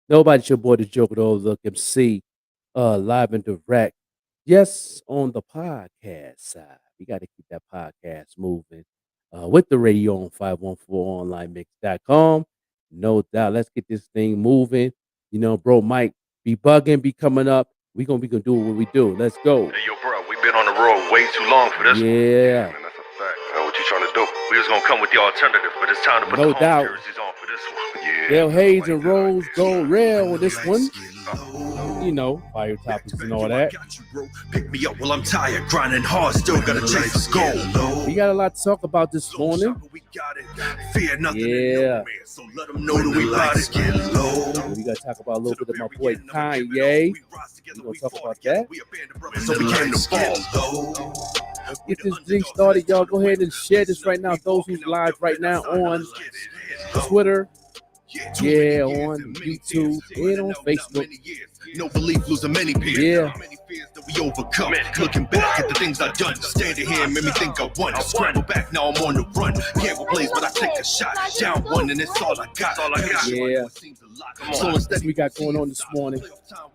Nobody's your boy, the Joker, the old look MC, live and direct. Yes, on the podcast side. We got to keep that podcast moving with the radio on 514onlinemix.com. No doubt. Let's get this thing moving. You know, bro, Mike, be bugging, be coming up. We gonna do what we do. Let's go. Hey, yo, bro, we been on the road way too long for this one. Yeah. Man, that's a fact. What you trying to do? We was gonna come with the alternative, but it's time to put No the home doubt. jerseys on for this one. Yeah. Dale Hayes and Rose Gold Rail on this one. You know, fire topics and all that. Pick me up while I'm tired, grinding hard, still gotta chase for gold. We got a lot to talk about this morning. Fear nothing. Yeah. So let them know that we about it. Get low. We got to talk about a little bit of my boy Kanye. We're going to talk about that. So we came to fall. Let's get this thing started, y'all. Go ahead and share this right now. Those who's live right now on Twitter, yeah, on YouTube, and on Facebook. No belief, losing many peers. Yeah. Many fears that we overcome. Looking back at the things I've done. Standing here made me think I won. Scramble back, now I'm on the run. Can't replace, but I take a shot. Down one, and it's all I got. Yeah. So what we got going on this morning?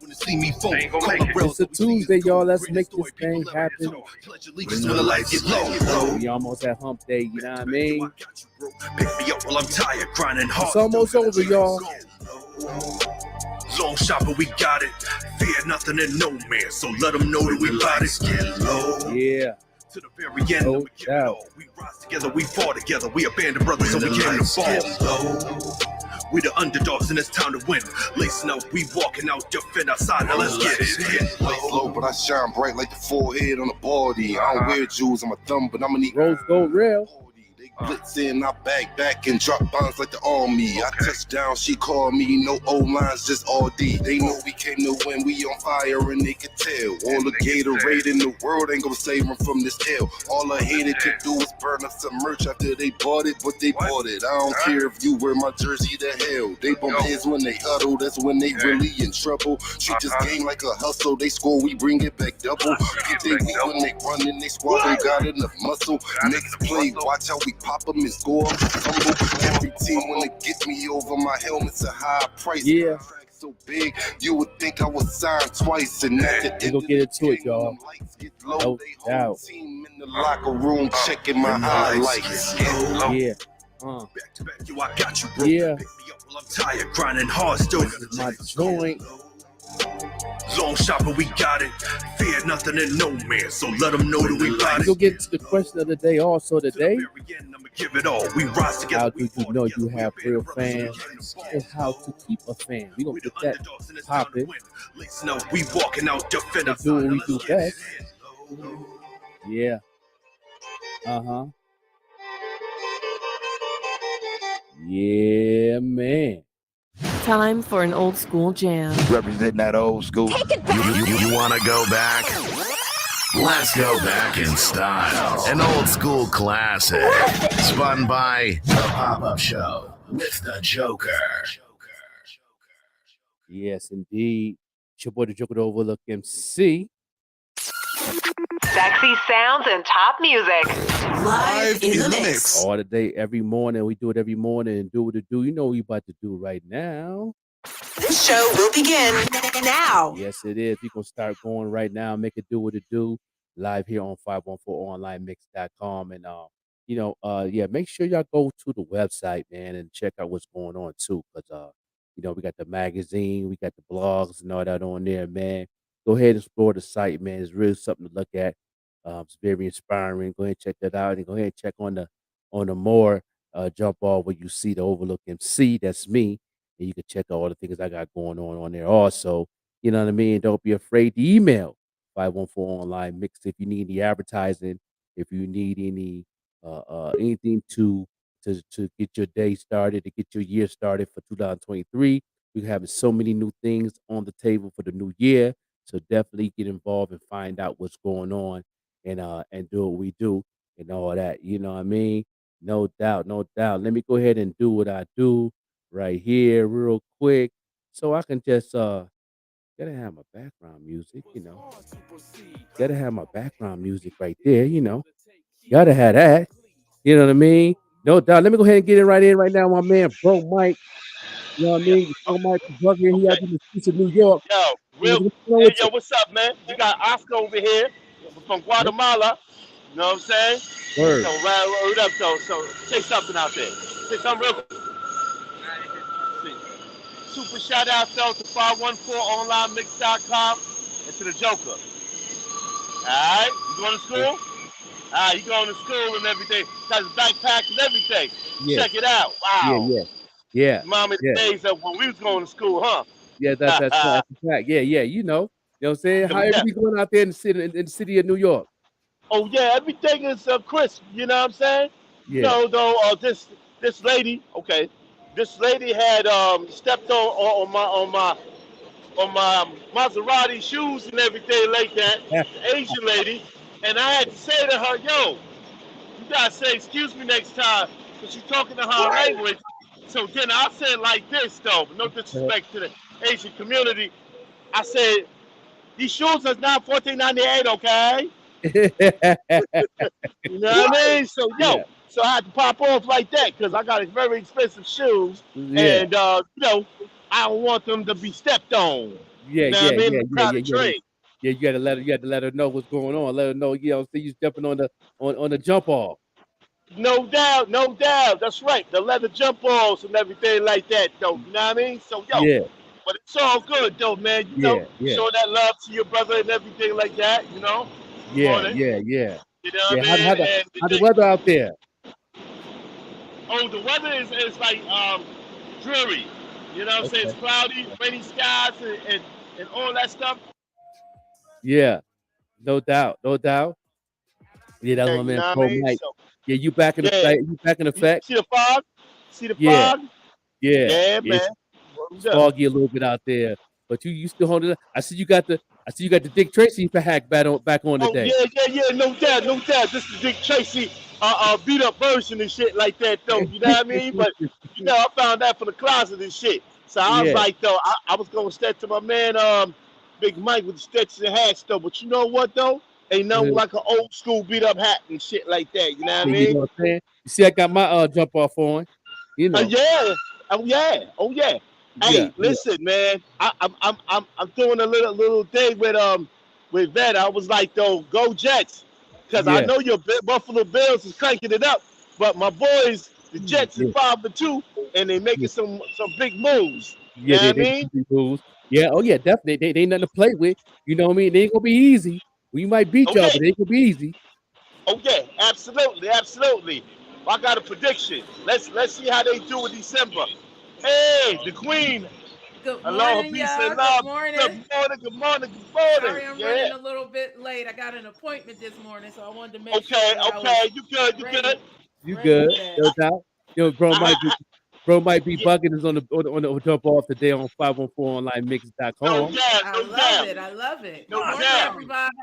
It's a Tuesday, y'all. Let's make this thing happen. We almost at hump day, you know what I mean? Pick me up while I'm tired, grinding hard. It's almost over, y'all. Long shot, but we got it. Fear nothing and no man, so let them know that we got it. Get low. Yeah. To the very end, No doubt. we rise together, we fall together. We a band of brothers, so we came to fall. We the underdogs, and it's time to win. Lacing up, we walking out, defend outside. Now let's get it. Light low, but I shine bright like the forehead on a body. I don't wear jewels on my thumb, but I'ma need Rose Gold Rail. They blitz in, I back and drop bombs like the army. I touch down, she call me, no old lines, just all D. They know we came to win, we on fire and they can tell. All the Gatorade in the world ain't gonna save them from this hell. All I hated to do was burn up some merch after they bought it, but they bought it. I don't care if you wear my jersey to hell. They bump heads when they huddle, that's when they really in trouble. Treat this game like a hustle, they score, we bring it back double. Get they weak when they run in, they squad, they got enough muscle. Next play, watch how we pop them and score them. Every team wanna get me over, my helmet's a high price. Yeah. So big, you would think I was signed twice. And at the end We'll get into it, y'all. No doubt. Team in the locker room checking my highlights. Yeah. Back to back, yo, I got you, bro. Yeah. Pick me up while I'm tired, grinding hard, still This is my joint. long shot, but we got it. Fear nothing and no man, so let them know that we got We'll it. get to the question of the day also today. I'ma give it all. We rise together. How do you know you have real fans and how to keep a fan? We gonna get that popping. Listen up, we walking out, defend Let's do what we do best. Yeah. Uh-huh. Yeah, man. Time for an old school jam. Representing that old school. You want to go back? Let's go back in style. An old school classic. Spun by The Pop-Up Show with the Joker. Yes, indeed. It's your boy, the Joker, the Overlook MC. Sexy sounds and top music. Live in the mix. All the day, every morning. We do it every morning and do what it do. You know what we about to do right now. This show will begin now. Yes, it is. We gonna start going right now. Make it do what it do. Live here on 514onlinemix.com. And yeah, make sure y'all go to the website, man, and check out what's going on too. Cause we got the magazine, we got the blogs and all that on there, man. Go ahead and explore the site, man. It's really something to look at. It's very inspiring. Go ahead and check that out, and go ahead and check on the more jump off where you see the Overlook MC. That's me, and you can check out all the things I got going on there. Also, you know what I mean. Don't be afraid to email 514 online mix if you need any advertising, if you need any anything to get your day started, to get your year started for 2023. We're having so many new things on the table for the new year. So definitely get involved and find out what's going on and do what we do and all that. You know what I mean? No doubt, no doubt. Let me go ahead and do what I do right here real quick. So I can just gotta have my background music, Gotta have my background music right there, Gotta have that. You know what I mean? No doubt. Let me go ahead and get it right in right now, my man, Bro Mike. You know what I mean? Bro Mike be bugging. He out Okay. in the streets of New York. Yo, You know, real. what's going on Hey, with yo, you? what's up, man? You got Oscar over here from Yep. Guatemala. You know what I'm saying? So, Word. what up, though? So, say something out there. Say something real quick. Super shout out, though, to 514onlinemix.com and to the Joker. All right? You going to Yeah. school? All right, you going to school and everything. Got his backpack and everything. Yeah. Check it out. Yeah. Wow. Yeah. Yeah. Remind me of Yeah. the days of when we was going to school, huh? Yeah. That's right. That's a fact. Yeah. Yeah. You know what I'm saying? How Yeah. everything going out there in the city of New York? Oh yeah, everything is crisp. You know what I'm saying? You Yeah. know though, this lady, okay, this lady had stepped on my Maserati shoes and everything like that. The Asian lady, and I had to say to her, yo, you gotta say excuse me next time, because she's talking to her language. So then I said like this though, no disrespect to the Asian community. I said these shoes is not $14.98, okay? You know what I mean? So Yeah. so I had to pop off like that because I got very expensive shoes, Yeah. and I don't want them to be stepped on. Yeah. You know what Yeah. I mean? Yeah. The Yeah. crowded Yeah. Yeah. train. Yeah, you got to let her know what's going on. Let her know, so you jumping on the jump off. No doubt, no doubt. That's right. The leather jump balls and everything like that, though. You know what I mean? So Yeah, but it's all good though, man. yeah, yeah, Show that love to your brother and everything like that. yeah, Morning. yeah, yeah. You know what Yeah, I mean? And how the weather out there? the weather is like dreary. You know what I'm saying? Okay. It's cloudy, rainy skies, and all that stuff. Yeah, no doubt, no doubt. Yeah, that's Yeah, my you man know what I Pro mean? Mike. So, Yeah, you back in yeah. effect. You back in You effect. see the fog? See the Yeah, fog? yeah. Yeah, man. It's What's it's up? foggy a little bit out there, but you still holding it. I see you got the Dick Tracy hack back on Oh, today. yeah, no doubt, no doubt. This is Dick Tracy, beat up version and shit like that, though. You know what I mean? But, I found that from the closet and shit. So I was Yeah. like, though, I was going to step to my man, Big Mike with the Stetson and hats, though. But you know what, though? Ain't nothing like an old school beat up hat and shit like that. You know what I Yeah, you mean? know what I'm saying? You see, I got my jump off on. You know. Yeah. Oh yeah. Oh yeah. Yeah, Hey, yeah, listen, man. I'm doing a little thing with Vet. I was like, though, go Jets, because I yeah, know your Buffalo Bills is cranking it up, but my boys, the Jets, is yeah, 5-2, and they making yeah. some big moves. You Yeah, know what I they mean? do moves. Yeah, oh yeah, definitely. They ain't nothing to play with. You know what I mean? They ain't gonna be easy. We might beat Oh y'all, yeah. but they ain't gonna be easy. Oh yeah. Absolutely. Absolutely. I got a prediction. Let's see how they do in December. Hey, the Queen. Good Aloha, morning, peace, and y'all. Good love. Good morning. morning, good morning, good morning. Sorry I'm Yeah. running a little bit late. I got an appointment this morning, so I wanted to make Okay, sure that I was okay. You good, you good. ready You ready good? for that. No doubt. I, I, Bro might be yeah, bugging us on the jump off today on 514onlinemix.com. no doubt, I no love doubt, it. I love it. no Good morning, doubt. everybody.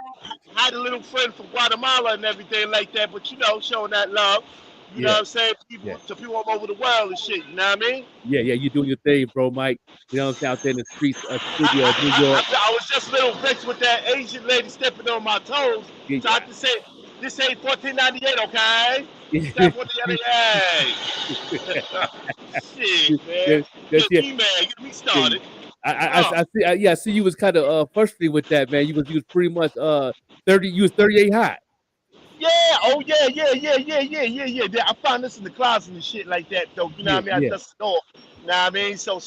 I had a little friend from Guatemala and everything like that, but showing that love. You know Yeah, what I'm saying? yeah, To people all over the world and shit, you know what I mean? yeah, yeah. You doing your thing, bro, Mike. You know what I'm saying? Out there in the streets, city of New York. I was just a little vexed with that Asian lady stepping on my toes. Yeah, So I just said, this ain't 14.98, okay? It's not 14.98. Shit, man. yeah, yeah, yeah, Get me yeah. started. I see. Yeah, I see. You was kind of frustrated with that, man. You was pretty much 30. You was 38 hot. Yeah, oh yeah. I found this in the closet and shit like that, though. You know Yeah, what I mean? I yeah, dusted it off. You know what I mean? So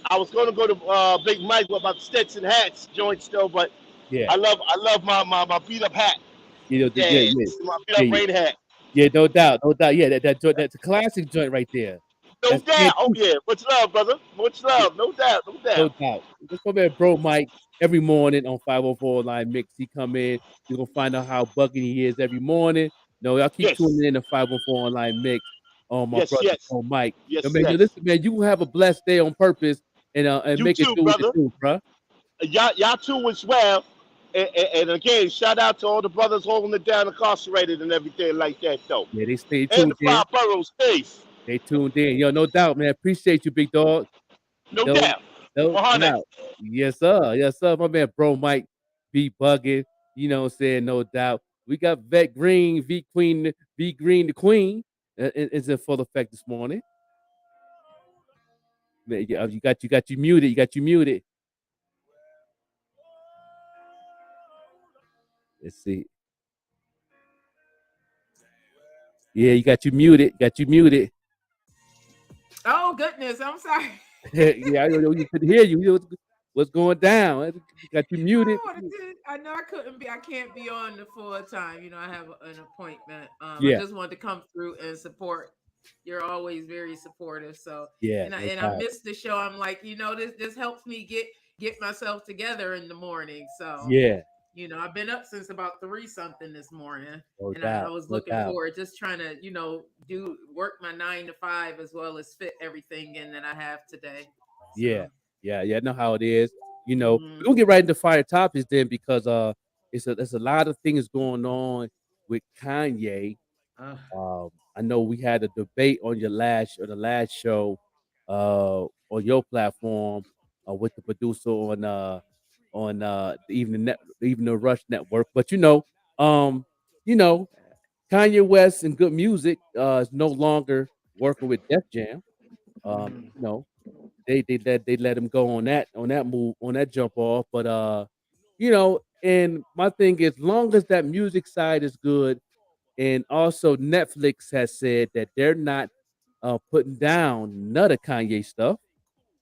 I was gonna go to Big Mike about the Stetson hats joint still, but yeah. I love my beat up hat. You know, Yeah, yeah, yeah, this is my beat up yeah, rain hat. yeah. No doubt, no doubt. Yeah, that joint, that's a classic joint right there. No That's yeah, doubt. Oh yeah. Much love, brother. Much love. No doubt. No no doubt. doubt. That's my man, bro, Mike. Every morning on 504 Line Mix, he come in. You're gonna find out how bugging he is every morning. No, y'all keep Yes. tuning in to 504 Online Mix on my Yes. brother, Yes. on Mike. Yo, Yes. man, yo, Yes. listen, man, you gonna have a blessed day on purpose and You make it too, do what it brother. do, bruh. Y'all too as well. And again, shout out to all the brothers holding it down, incarcerated and everything like that, though. Yeah, they stay And tuned the in. five boroughs, peace. They tuned in. Yo, no doubt, man. Appreciate you, big dog. No No, doubt. no 100. doubt. Yes, sir. Yes, sir. My man, bro, Mike be bugging. You know what I'm saying? No doubt. We got Vet Green, V Queen, V Green, the Queen, is in full effect this morning. Yeah, you got you muted. You got you muted. Let's see. Yeah, you got you muted. Got you muted. Oh goodness, I'm sorry. Yeah, I know you could hear you. What's going down? Got you muted. I know I couldn't be. I can't be on the full time. You know, I have an appointment. I Yeah, just wanted to come through and support. You're always very supportive. So, yeah, and I no and I doubt. missed the show. I'm like, this helps me get myself together in the morning. So, Yeah, I've been up since about 3 something this morning, no and I doubt, was no looking doubt. forward, just trying to, do work my 9 to 5 as well as fit everything in that I have today. Yeah, So, yeah. I know how it is. We're mhm. gonna get right into fire topics then because there's a lot of things going on with Kanye. Uh, I know we had a debate on the last show on your platform with the producer on the Evening Rush Network. But um, you know, Kanye West and Good Music is no longer working with Def Jam. Um, mhm. you know, they let him go on that jump off. But and my thing is, long as that music side is good, and also Netflix has said that they're not putting down none of Kanye stuff,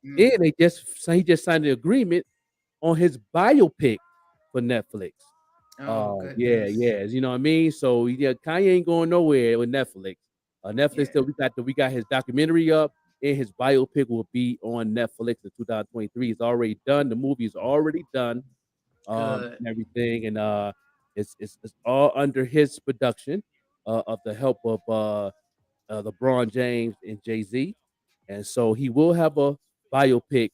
and Mm. he just signed an agreement on his biopic for Netflix. Oh Yeah, goodness. yeah, you know what I mean. So yeah, Kanye ain't going nowhere with Netflix. Netflix Yeah. still we got his documentary up, and his biopic will be on Netflix in 2023. It's already done. The movie is already done, Good. and everything, and it's all under his production, of the help of LeBron James and Jay Z, and so he will have a biopic,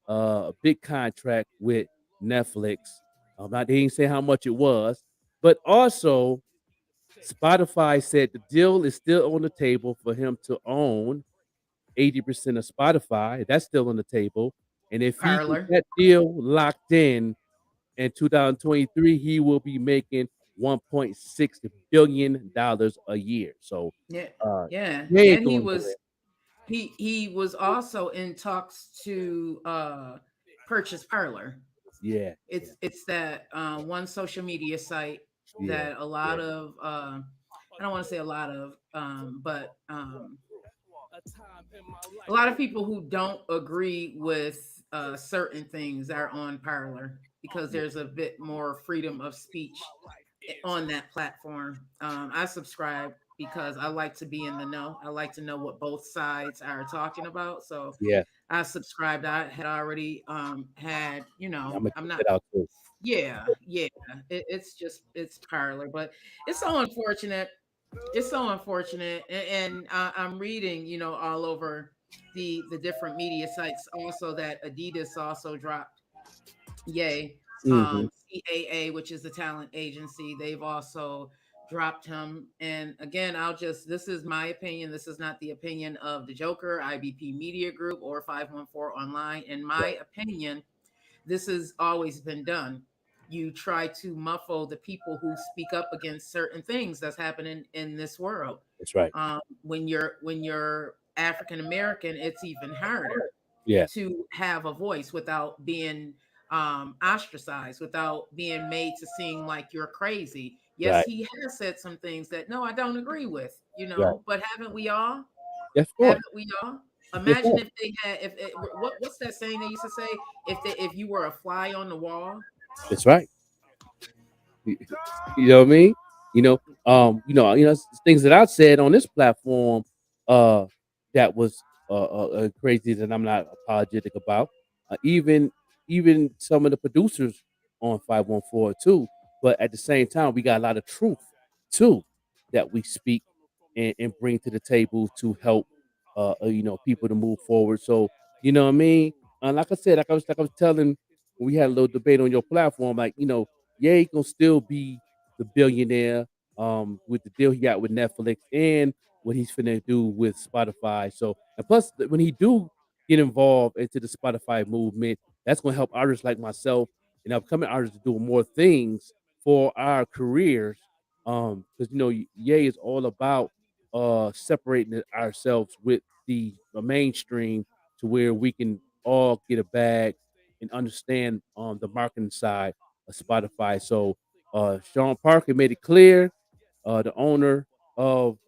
a big contract with Netflix. Not they didn't say how much it was, but also Spotify said the deal is still on the table for him to own 80% of Spotify. That's still on the table, and if he gets Parlor. that deal locked in 2023, he will be making $1.6 billion a year. So, Yeah. uh, Yeah. he ain't And he going nowhere. was he was also in talks to purchase Parlor. Yeah, yeah, It's that one social media site yeah, that a lot yeah, of I don't want to say a lot of but a lot of people who don't agree with certain things are on Parlor because yeah, there's a bit more freedom of speech on that platform. I subscribe because I like to be in the know. I like to know what both sides are talking about. So yeah. I subscribed. I had already had, I'm gonna I'm check not. that out too. Yeah, yeah. It's Parlor, but it's so unfortunate. It's so unfortunate, and I'm reading, all over the different media sites also that Adidas also dropped. Yay. Mhm. CAA, which is the talent agency, they've also dropped him. And again, this is my opinion. This is not the opinion of the Joker, IBP Media Group, or 514 Online. In my Right. opinion, this has always been done. You try to muffle the people who speak up against certain things that's happening in this world. That's right. When you're African American, it's even harder Yeah. to have a voice without being ostracized, without being made to seem like you're crazy. Yes, Right. he has said some things that no, I don't agree with, Right. but haven't we all? Yeah, of course. Haven't we all? Yes, Imagine sir. if they had, what's that saying they used to say? If you were a fly on the wall. That's right. You you know what I mean? Things that I've said on this platform, uh, that was crazy that I'm not apologetic about. Even some of the producers on 514 too. But at the same time, we got a lot of truth too that we speak and bring to the table to help people to move forward. So you know what I mean? Like I said, like I was telling when we had a little debate on your platform, like yeah, he gonna still be the billionaire with the deal he got with Netflix and what he's finna do with Spotify. So and plus when he do get involved into the Spotify movement, that's gonna help artists like myself and upcoming artists to do more things for our careers. Because Ye is all about separating ourselves with the mainstream to where we can all get a bag and understand the marketing side of Spotify. So Sean Parker made it clear, the owner of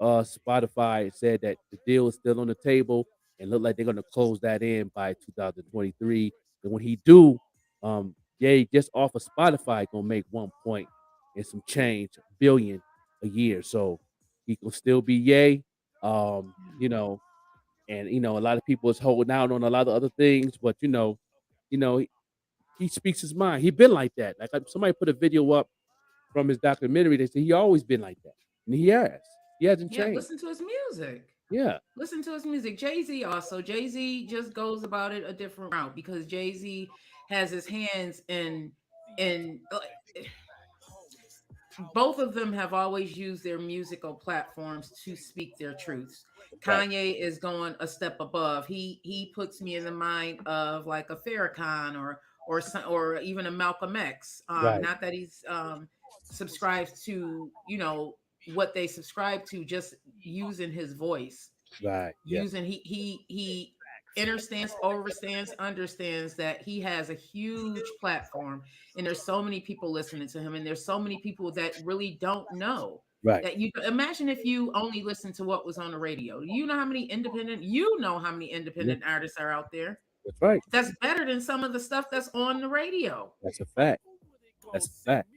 Spotify said that the deal is still on the table and look like they're gonna close that in by 2023. And when he do, Ye just off of Spotify gonna make 1 point and some change billion a year. So he will still be Ye. You know, and a lot of people is holding out on a lot of other things, but he speaks his mind. He been like that. Like somebody put a video up from his documentary. They said he always been like that, and he has. He hasn't Yeah, changed. listen to his music. Yeah, Listen to his music. Jay-Z also. Jay-Z just goes about it a different route because Jay-Z has his hands in both of them have always used their musical platforms to speak their truths. right, Kanye is going a step above. He puts me in the mind of like a Farrakhan or even a Malcolm X. right, Not that he's subscribes to what they subscribe to, just using his voice, right. Yeah. using he understands, overstands, understands that he has a huge platform and there's so many people listening to him and there's so many people that really don't know Right. that. You imagine if you only listen to what was on the radio. You know how many Yeah, independent artists are out there that's right. that's better than some of the stuff that's on the radio. That's a fact. That's a fact.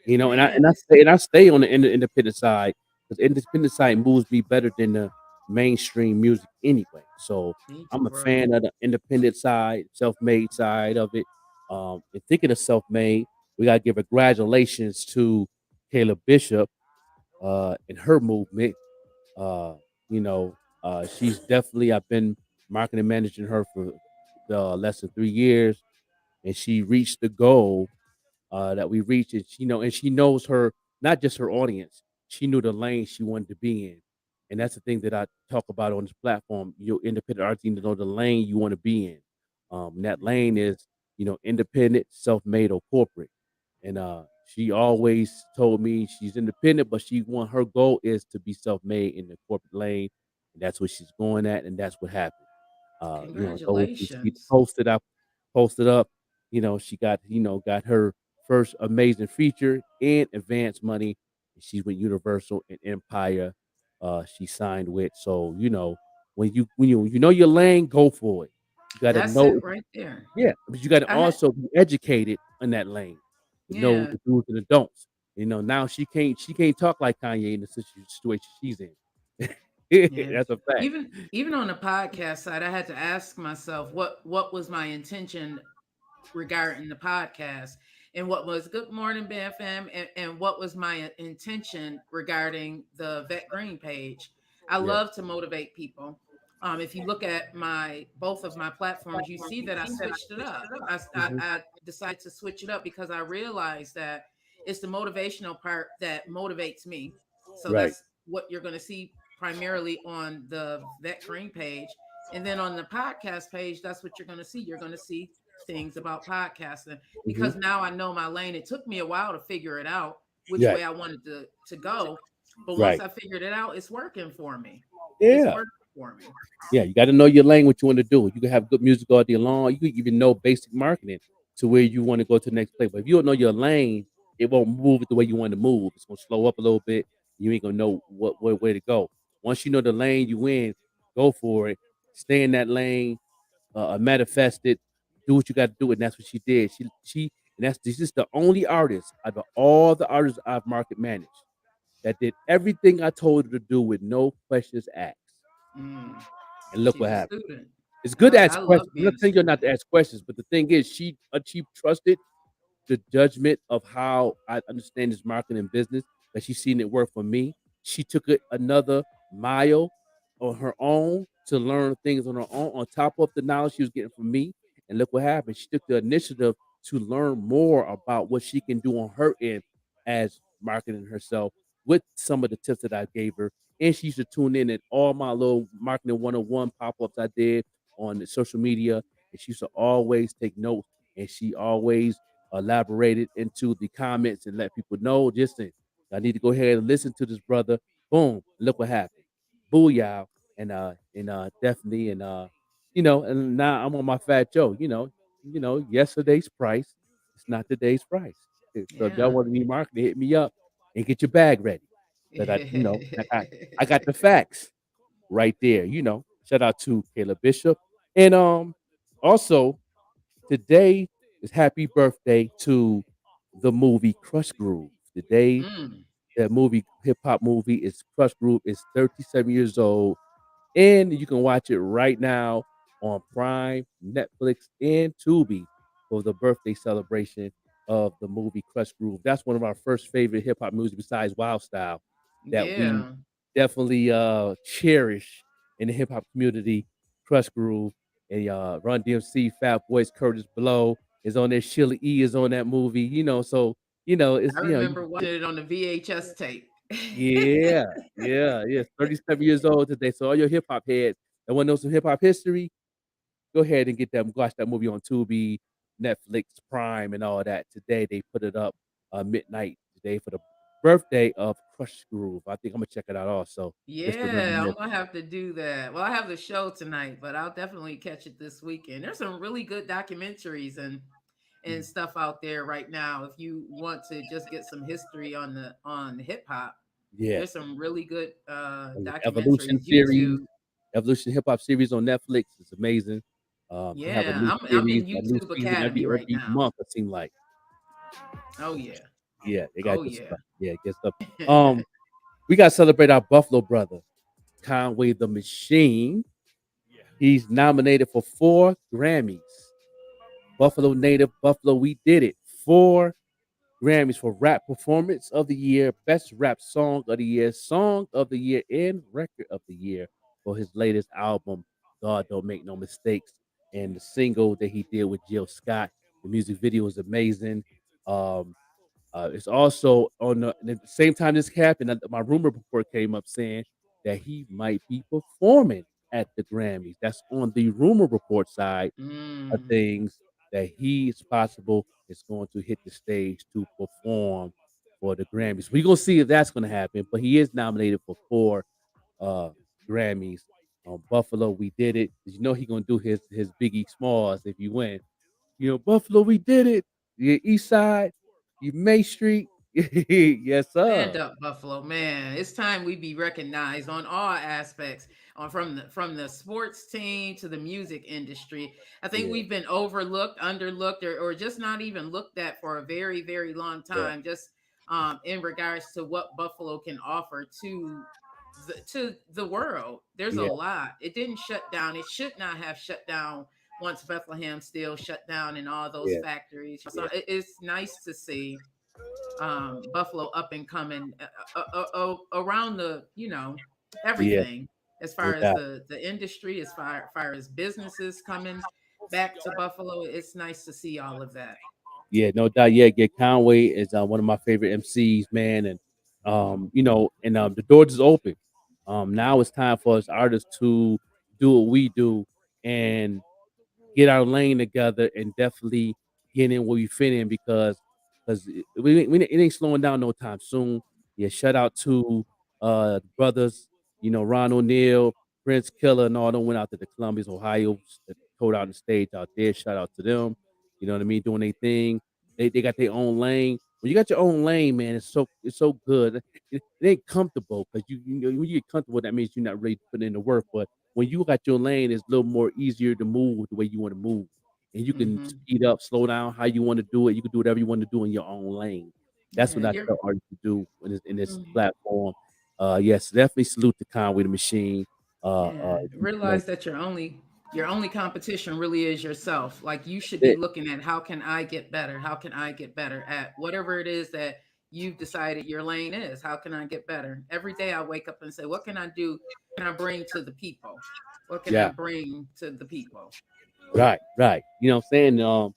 And I Man, and I it's stay and I stay on the independent side because independent side moves me better than the mainstream music anyway. So me I'm too, a bro. fan of the independent side, self-made side of it. And thinking of self-made, we gotta give a congratulations to Caleb Bishop and her movement. Uh, she's definitely I've been marketing managing her for less than 3 years, and she reached the goal that we reached. And she knows her not just her audience. She knew the lane she wanted to be in, and that's the thing that I talk about on this platform. Your independent artist need to know the lane you want to be in. And that lane is independent, self-made, or corporate. And she always told me she's independent, but her goal is to be self-made in the corporate lane, and that's what she's going at, and that's what happened. Those who see the Congratulations. posted up, she got her first amazing feature and advance money. She's with Universal and Empire. She signed with. So when you know your lane, go for it. You got to That's it know, right there. yeah, but you got to I had also be educated in that lane to know Yeah. the do's and the don'ts. Now she can't talk like Kanye in the situation she's in. Yeah. That's a fact. Even on the podcast side, I had to ask myself what was my intention regarding the podcast and what was Good Morning BFM and what was my intention regarding the Vet Green page. I Yeah. love to motivate people. If you look at my both of my platforms, you see that I switched it up. Mhm. I decided to switch it up because I realized that it's the motivational part that motivates me. So Right. that's what you're going to see primarily on the Vet Green page. And then on the podcast page, that's what you're going to see. You're going to see things about podcasting Mhm. because now I know my lane. It took me a while to figure it out which Right. way I wanted to go, but once Right. I figured it out, it's working for me. It's Yeah. working for me. Yeah, you gotta know your lane, what you wanna do. You can have good music all day long. You can even know basic marketing to where you wanna go to the next place. But if you don't know your lane, it won't move it the way you want to move. It's gonna slow up a little bit. You ain't gonna know what way to go. Once you know the lane you in, go for it. Stay in that lane, manifest it, do what you gotta do, and that's what she did. She and that's this is the only artist out of all the artists I've market managed that did everything I told her to do with no questions asked. Mm. And look what She's a happened. student. It's good to ask I love questions. I'm being not a telling you not student. to ask questions, but the thing is, she trusted the judgment of how I understand this marketing business, that she's seen it work for me. She took it another mile on her own to learn things on her own, on top of the knowledge she was getting from me. And look what happened. She took the initiative to learn more about what she can do on her end as marketing herself with some of the tips that I gave her. And she used to tune in at all my little marketing 101 pop-ups I did on the social media. And she used to always take notes, and she always elaborated into the comments and let people know, listen, I need to go ahead and listen to this brother. Boom. Look what happened. Booyah. And definitely and and now I'm on my Fat Joe. Yesterday's price is not today's price. So if y'all Yeah. want any marketing, hit me up and get your bag ready. But I got the facts right there. Shout out to Caleb Bishop, and also today is happy birthday to the movie Crush Groove. Today, Mm, that movie, hip hop movie, is Crush Groove. Is 37 years old, and you can watch it right now on Prime, Netflix, and Tubi for the birthday celebration of the movie Crush Groove. That's one of our first favorite hip hop movies besides Wild Style that we yeah. definitely cherish in the hip hop community. Crush Groove and Run DMC, Fat Boys, Curtis Blow is on there. Sheila E is on that movie. So it's I you remember can watching it on the VHS tape. yeah, yeah. 37 years old today. So all your hip hop heads that want to know some hip hop history, go ahead and get them. Watch that movie on Tubi, Netflix, Prime, and all that. Today they put it up midnight today for the birthday of Crush Groove. I think I'm gonna check it out also. Just to Yeah, I'm reminisce. gonna have to do that. Well, I have the show tonight, but I'll definitely catch it this weekend. There's some really good documentaries and Mm, stuff out there right now. If you want to just get some history on hip hop, yeah, there's some really good Evolution documentaries. series, YouTube. Evolution hip hop series on Netflix is amazing. They have a Yeah, new I'm series, in a new YouTube season Academy right every now. month. It seems like Oh yeah. yeah, they got Oh good yeah. stuff. Yeah, good stuff. Um, we got to celebrate our Buffalo brother, Conway the Machine. He's nominated for 4 Grammys. Buffalo native, Buffalo, we did it. 4 Grammys for Rap Performance of the Year, Best Rap Song of the Year, Song of the Year, and Record of the Year for his latest album, God Don't Make No Mistakes, and the single that he did with Jill Scott. The music video is amazing. Um, it's also on at the same time this happened. My rumor report came up saying that he might be performing at the Grammys. That's on the rumor report side of Mm, things that he is possible is going to hit the stage to perform for the Grammys. We're gonna see if that's gonna happen, but he is nominated for 4 Grammys. Buffalo, we did it. You know he gonna do his Biggie Smalls if you win. Buffalo, we did it. You East Side, you May Street. Yes, stand sir. up, Buffalo, man. It's time we be recognized on all aspects, on from the sports team to the music industry. I think Yeah, we've been overlooked, underlooked, or just not even looked at for a very, very long yeah, time. Just in regards to what Buffalo can offer to the world. There's a yeah, lot. It didn't shut down. It should not have shut down once Bethlehem Steel shut down and all those yeah, factories. So yeah, it's nice to see Buffalo up and coming around the yeah, everything as no far as doubt. the industry, as far as businesses coming back to Buffalo. It's nice to see all of that. Yeah, no doubt. Yeah. Conway is one of my favorite MCs, man, and the doors is open. Now it's time for us artists to do what we do and get our lane together and definitely get in where we fit in because it ain't slowing down no time soon. Yeah, shout out to the brothers, Ron O'Neal, Prince Killer, and all them went out to the Columbus, Ohio, towed out the stage out there. Shout out to them. You know what I mean? Doing their thing. They got their own lane. When you got your own lane, man, it's so good. It ain't comfortable because when you get comfortable, that means you're not really putting in the work. But when you got your lane, it's a little more easier to move the way you want to move. And you can Hmm. speed up, slow down how you want to do it. You can do whatever you want to do in your own lane. That's Yeah, what I you're. tell artists to do in this Mm, platform. Yes, definitely salute to Conway the Machine. yeah, You know, realize that your only competition really is yourself. Like you should be it, looking at how can I get better? How can I get better at whatever it is that you've decided your lane is? How can I get better? Every day I wake up and say, what can I do? What can I bring to the people? What can I yeah, bring to the people? right. You know what I'm saying?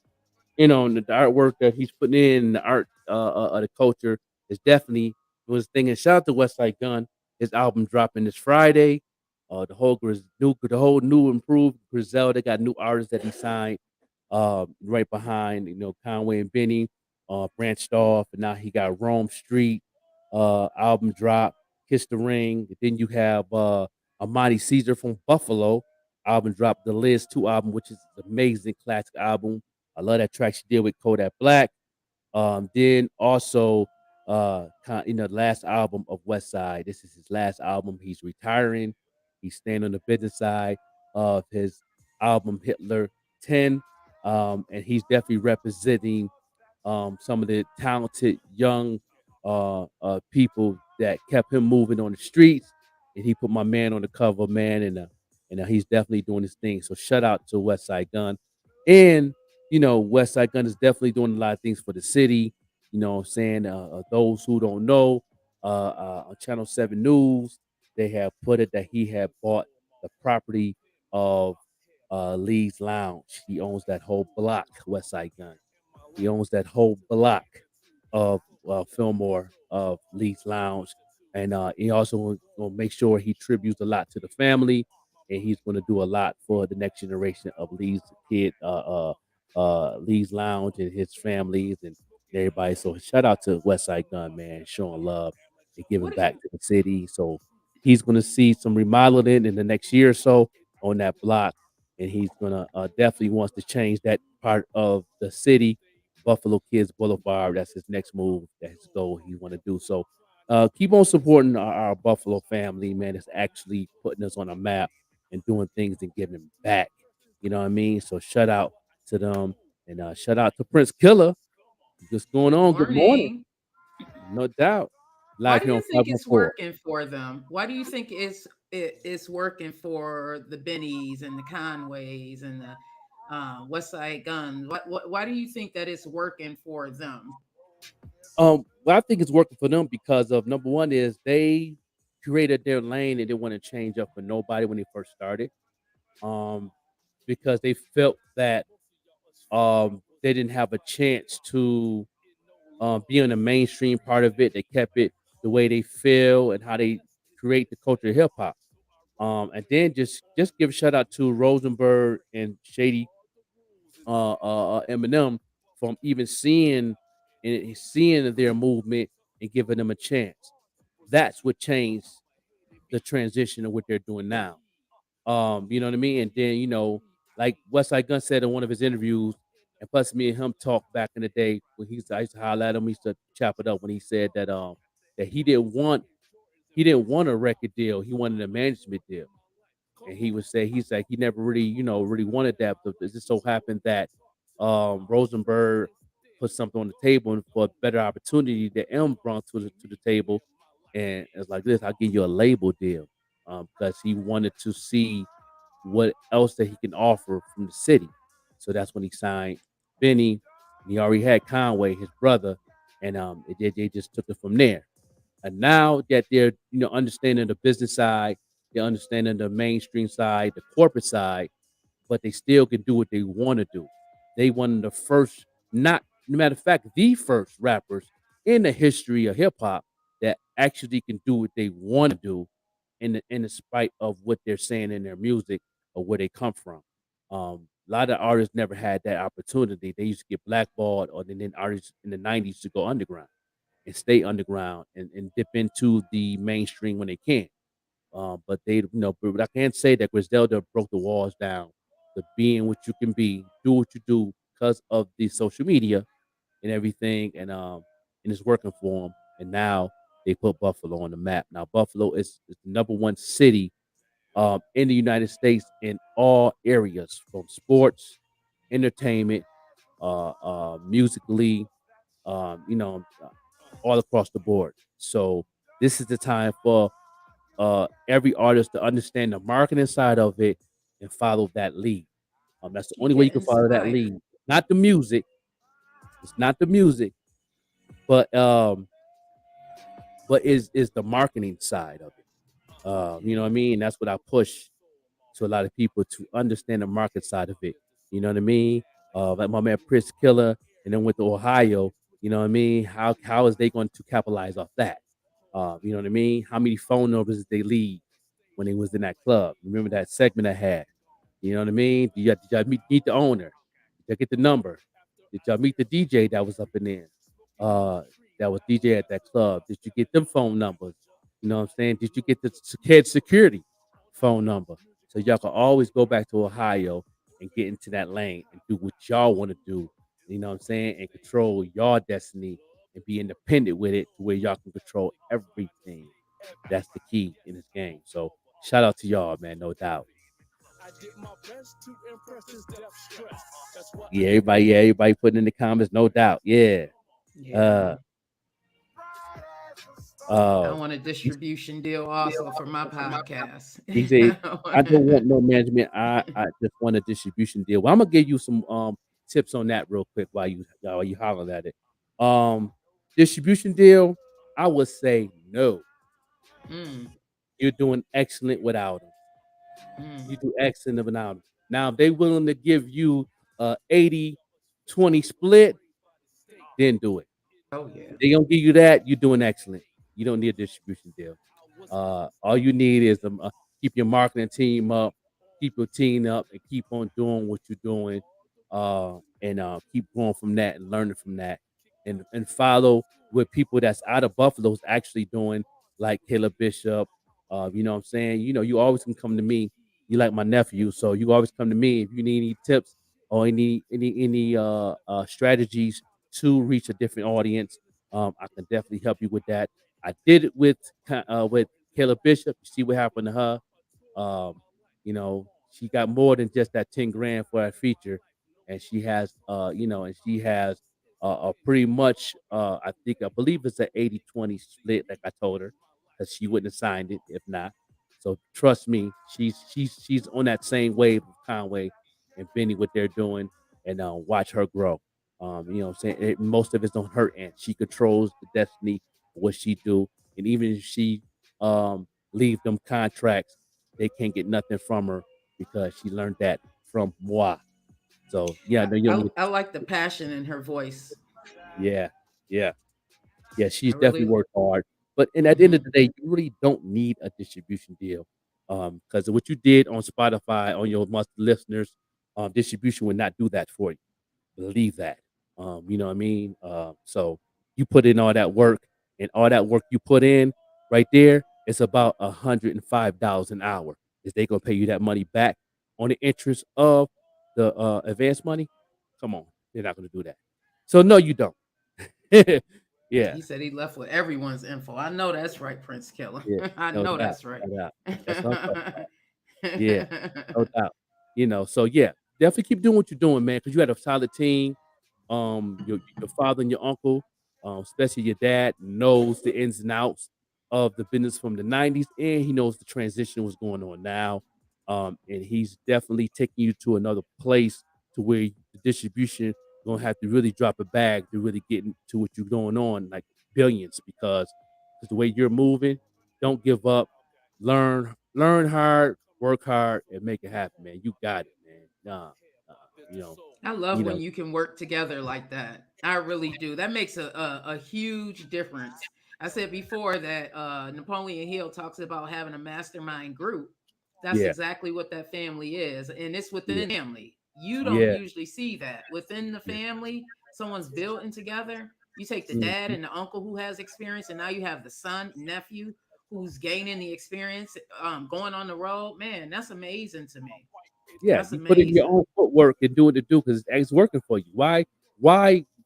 And the artwork that he's putting in, the art of the culture is definitely was thinking. Shout out to Westside Gun. His album dropping this Friday. The whole new improved Griselda got new artists that he signed. Right behind Conway and Benny, branched off, and now he got Rome Street album drop, Kiss the Ring. Then you have Amani Caesar from Buffalo. album dropped, The Liz 2 album, which is an amazing classic album. I love that track she did with Kodak Black. Then also, the last album of West Side. This is his last album. He's retiring. He's staying on the business side of his album Hitler 10. And he's definitely representing some of the talented young people that kept him moving on the streets. And he put my man on the cover, man, and he's definitely doing his thing. So shout out to West Side Gun. And West Side Gun is definitely doing a lot of things for the city. You know what I'm saying? Those who don't know, on Channel 7 News, they have put it that he had bought the property of Lee's Lounge. He owns that whole block, West Side Gun. He owns that whole block of Fillmore of Lee's Lounge, and he also will make sure he tributes a lot to the family, and he's going to do a lot for the next generation of Lee's Lee's Lounge and his families and everybody. So shout out to West Side Gun, man, showing love and giving What do you back to the city. So he's going to see some remodeling in the next year or so on that block, and he's going to definitely wants to change that part of the city. Buffalo Kids Boulevard. That's his next move. That's his goal he want to do. So keep on supporting our Buffalo family, man. It's actually putting us on a map and doing things and giving back. You know what I mean? So shout out to them and shout out to Prince Killer. What's going on? Good morning. morning? No doubt. Why Live do here you on think it's 514. working for them? Why do you think it's working for the Bennies and the Conways and the West Side Guns? Why do you think that it's working for them? Well, I think it's working for them because of number one is they created their lane and didn't want to change up for nobody when they first started. Um, because they felt that they didn't have a chance to be on the mainstream part of it. They kept it the way they feel and how they create the culture of hip hop. And then just give a shout out to Rosenberg and Shady Eminem from even seeing their movement and giving them a chance. That's what changed the transition of what they're doing now. You know what I mean? And then, like Westside Gun said in one of his interviews, and plus me and him talked back in the day when I used to holler at him, he used to chop it up when he said that he didn't want a record deal, he wanted a management deal. And he would say he's like he never really, really wanted that. But it just so happened that Rosenberg put something on the table and for a better opportunity that M brought to the table. And it's like this, I'll give you a label deal. Because he wanted to see what else that he can offer from the city. So that's when he signed Benny. And he already had Conway, his brother, and they just took it from there. And now that they're understanding the business side, they're understanding the mainstream side, the corporate side, but they still can do what they want to do. They one of the first, not no matter of fact, the first rappers in the history of hip hop that actually can do what they want to do, in the spite of what they're saying in their music or where they come from. A lot of artists never had that opportunity. They used to get blackballed, or then artists in the '90s to go underground and stay underground and dip into the mainstream when they can. But but I can't say that Griselda broke the walls down to being what you can be, do what you do because of the social media and everything, and it's working for them. And now they put Buffalo on the map. Now Buffalo is the number one city in the United States in all areas, from sports, entertainment, musically, all across the board. So this is the time for every artist to understand the marketing side of it and follow that lead. That's the only way you Get can follow that inspired. lead. Not the music. It's not the music, but is the marketing side of it. You know what I mean? That's what I push to a lot of people to understand the market side of it. You know what I mean? Like my man Prince Killer, and then went to Ohio. You know what I mean? How is they going to capitalize off that? You know what I mean? How many phone numbers did they leave when they was in that club? Remember that segment I had? You know what I mean? Did y'all meet the owner? Did y'all get the number? Did y'all meet the DJ that was up in there? Uh, that was DJ at that club. Did you get them phone numbers? You know what I'm saying? Did you get the security phone number? So y'all can always go back to Ohio and get into that lane and do what y'all want to do. You know what I'm saying? And control your destiny and be independent with it to where y'all can control everything. That's the key in this game. So shout out to y'all, man, no doubt. Yeah, everybody putting in the comments, no doubt. Yeah. Yeah. Uh I uh want a distribution deal also for my podcast. he said, "I don't want no management. I just want a distribution deal." Well, I'm gonna give you some tips on that real quick while you holler at it. Um, Distribution deal, I would say no. Mm, You're doing excellent without them. mm. You do excellent without them. Now, if they willing to give you a 80-20 split, then do it. Oh yeah. If they gonna give you that, you're doing excellent. You don't need a distribution deal. All you need is keep your marketing team up, keep your team up, and keep on doing what you're doing, and keep going from that and learning from that, and follow with people that's out of Buffalo's actually doing, like Caleb Bishop. You know what I'm saying? You know, you always can come to me. You like my nephew, so you always come to me if you need any tips or any strategies to reach a different audience. I can definitely help you with that. I did it with Caleb Bishop. You see what happened to her. Um, she got more than just that 10 grand for that feature, and she has a pretty much I believe it's an 80-20 split, like I told her, because she wouldn't have signed it if not. So trust me, she's on that same wave of Conway and Benny, what they're doing, and watch her grow. You know what I'm saying? Most of it's on her end. She controls the destiny of what she do. And even if she leave them contracts, they can't get nothing from her because she learned that from moi. So yeah, no, you don't need I like the passion in her voice. yeah, yeah. Yeah, I she's definitely really. worked hard. But and at the end of Hmm. the day, you really don't need a distribution deal. Because what you did on Spotify on your must listeners, distribution would not do that for you. Believe that. You know what I mean? So you put in all that work, and all that work you put in right there, it's about $105 an hour. Is they gonna pay you that money back on the interest of the advance money? Come on, they're not gonna do that. So no, you don't. Yeah, He said he left with everyone's info. I know that's right, Prince Killer. yeah, I no know doubt, that's right. no doubt. That's what I'm talking about. Yeah, no doubt. So yeah, definitely keep doing what you're doing, man, because you had a solid team. Your father and your uncle, especially your dad, knows the ins and outs of the business from the '90s, and he knows the transition was going on now. And he's definitely taking you to another place to where the distribution gonna have to really drop a bag to really get into what you're going on, like billions, because the way you're moving, don't give up. Learn hard, work hard, and make it happen, man. You got it, man. Nah, you know, I love you when know, you can work together like that. I really do. That makes a huge difference. I said before that Napoleon Hill talks about having a mastermind group. That's yeah, exactly what that family is. And it's yeah, within family. You don't yeah, usually see that. Within the yeah. family, someone's building together. You take the dad Mhm. and the uncle who has experience, and now you have the son, nephew who's gaining the experience, going on the road. Man, that's amazing to me. Yeah, That's you put in your amazing. own footwork and do what to do because it's working for you. Why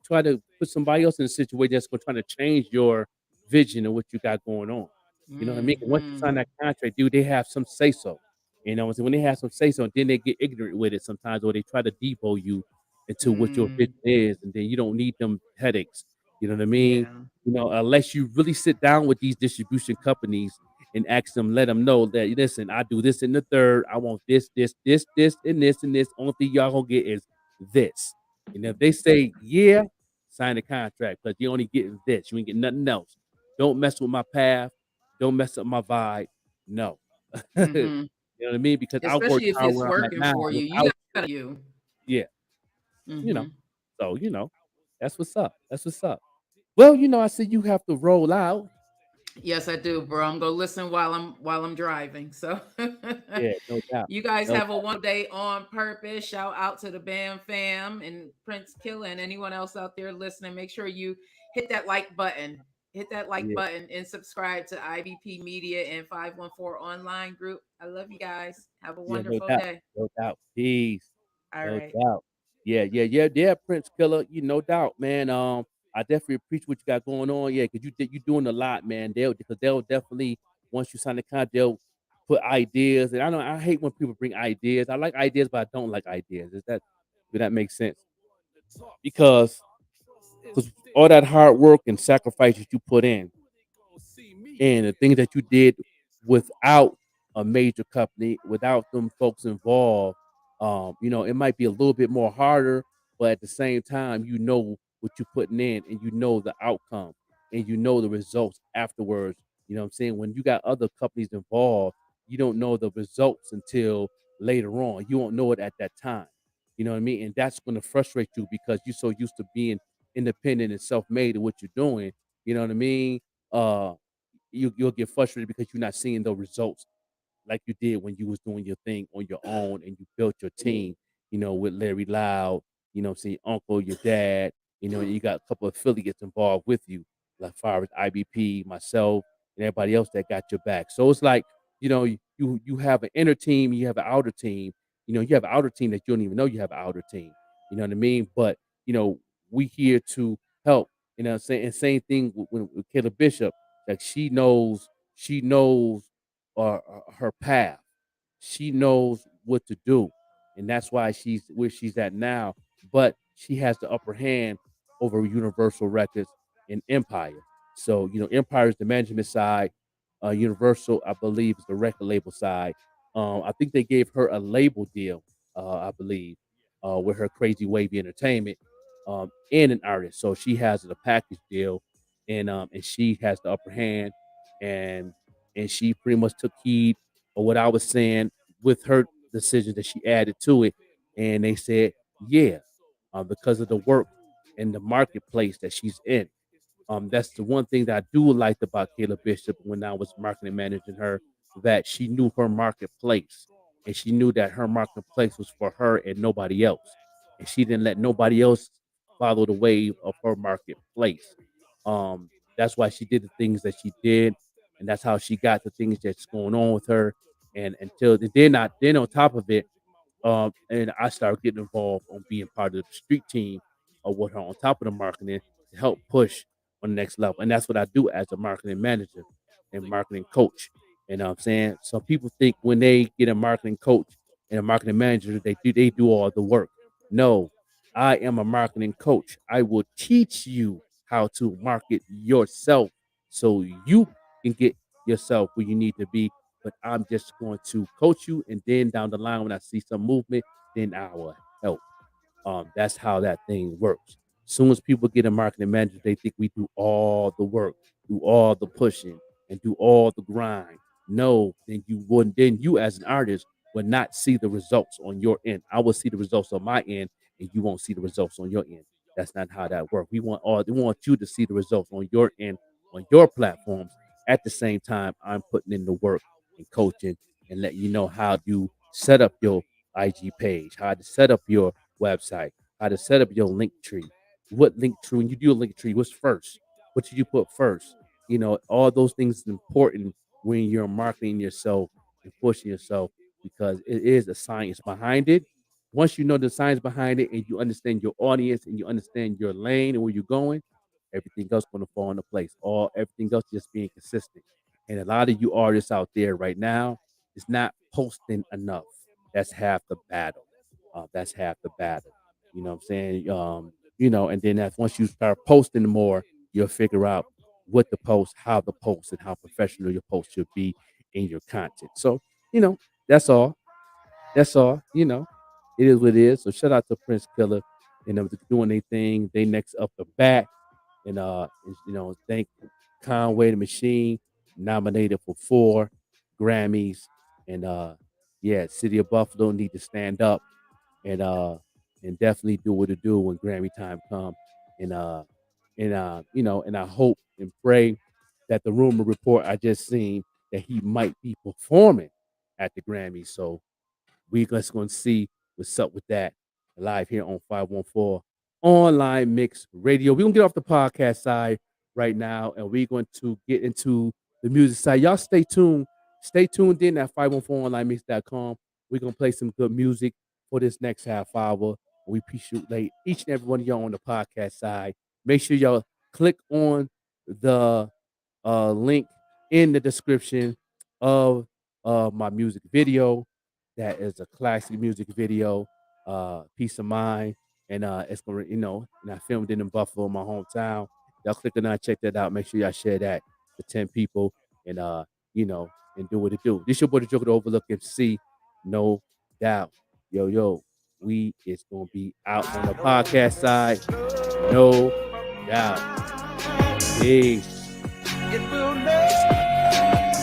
try to put somebody else in a situation that's gonna try to change your vision of what you got going on? You know what I mean? 'Cause once you sign Hmm. that contract, dude, they have some say so. You know, so when they have some say so, then they get ignorant with it sometimes, or they try to depot you into what your vision Mm, is, and then you don't need them headaches. You know what I mean? yeah. Unless you really sit down with these distribution companies and ask them, let them know that listen, I do this in the third. I want this, and this, and this. Only thing y'all gonna get is this. And if they say yeah, sign the contract because you only getting this. You ain't getting nothing else. Don't mess with my path. Don't mess up my vibe. No. You Hmm. know what I mean? Because I work Especially if hard it's where I'm at working now for you, you without got you. yeah, you know. Hmm. So, that's what's up. That's what's up. Well, I see you have to roll out. Yes, I do, bro. I'm gonna listen while I'm driving. So Yeah, no doubt. you guys No have a doubt. one day on purpose. Shout out to the Bam Fam and Prince Killer and anyone else out there listening. Make sure you hit that like button Hit that like Yeah, button and subscribe to IBP Media and 514 Online Group. I love you guys. Have a yeah, no wonderful doubt, day. no doubt. Peace, All no right. doubt. Yeah, Prince Killer. You no doubt, man. I definitely appreciate what you got going on. Yeah, because you doing a lot, man. They'll definitely once you sign the contract, they'll put ideas. And I hate when people bring ideas. I like ideas, but I don't like ideas. Does that make sense? Because all that hard work and sacrifice that you put in, and the things that you did without a major company, without them folks involved, it might be a little bit more harder, but at the same time, you know what you're putting in and you know the outcome and you know the results afterwards. You know what I'm saying? When you got other companies involved, you don't know the results until later on. You won't know it at that time. You know what I mean? And that's going to frustrate you because you're so used to being independent and self-made at what you're doing. You know what I mean? Uh, you'll get frustrated because you're not seeing the results like you did when you was doing your thing on your own and you built your team, with Larry Loud, see Uncle, your dad, and you got a couple of affiliates involved with you, like far as IBP, myself, and everybody else that got your back. So it's like, you have an inner team, you have an outer team, you have an outer team that you don't even know you have an outer team. You know what I mean? But we here to help. You know what I'm saying? And same thing with Kayla Bishop. Like she knows her path. She knows what to do, and that's why she's where she's at now. But she has the upper hand over Universal Records and Empire. So Empire is the management side. Universal, I believe, is the record label side. I think they gave her a label deal. I believe with her Crazy Wavy Entertainment and an artist. So she has a package deal, and she has the upper hand, and she pretty much took heed of what I was saying with her decision that she added to it, and they said, yeah, because of the work and the marketplace that she's in. That's the one thing that I do like about Kayla Bishop when I was marketing managing her, that she knew her marketplace and she knew that her marketplace was for her and nobody else. And she didn't let nobody else follow the wave of her marketplace. That's why she did the things that she did, and that's how she got the things that's going on with her. And until then on top of it, and I started getting involved on being part of the street team of what her on top of the marketing to help push on the next level. And that's what I do as a marketing manager and marketing coach. You know what I'm saying? Some people think when they get a marketing coach and a marketing manager, they do all the work. No, I am a marketing coach. I will teach you how to market yourself so you can get yourself where you need to be, but I'm just going to coach you, and then down the line when I see some movement, then I will help. That's how that thing works. Soon as people get a marketing manager, they think we do all the work, do all the pushing, and do all the grind. No, then you wouldn't. Then you, as an artist, would not see the results on your end. I will see the results on my end, and you won't see the results on your end. That's not how that works. We want you to see the results on your end, on your platforms. At the same time, I'm putting in the work and coaching and letting you know how to set up your IG page, how to set up your website, how to set up your link tree. What link tree, when you do a link tree, what's first? What should you put first? All those things is important when you're marketing yourself and pushing yourself because it is a science behind it. Once you know the science behind it and you understand your audience and you understand your lane and where you're going, everything else going to fall into place. All everything else just being consistent. And a lot of you artists out there right now is not posting enough. That's half the battle. That's half the battle. You know what I'm saying? And then that's once you start posting more, you'll figure out what to post, how to post, and how professional your post should be in your content. So, that's all. That's all. It is what it is. So shout out to Prince Killer and them doing their thing. They next up the bat. And thank Conway the Machine, nominated for 4 Grammys. And yeah, City of Buffalo need to stand up and definitely do what it do when Grammy time come. And and I hope and pray that the rumor report I just seen that he might be performing at the Grammys. So we just gonna see what's up with that live here on 514 Online Mix Radio. We're gonna get off the podcast side. right now, and we're going to get into the music side. Y'all stay tuned. Stay tuned in at 514onlinemix.com. We're going to play some good music for this next half hour. We appreciate each and every one of y'all on the podcast side. Make sure y'all click on the link in the description of my music video. That is a classic music video, Peace of Mind. And it's going to, and I filmed it in Buffalo, my hometown. Y'all click on that, check that out. Make sure y'all share that to 10 people and, and do what it do. This your boy, the Joker, the Overlook MC. No doubt. Yo, we is going to be out on the podcast side. No doubt. Peace. It will never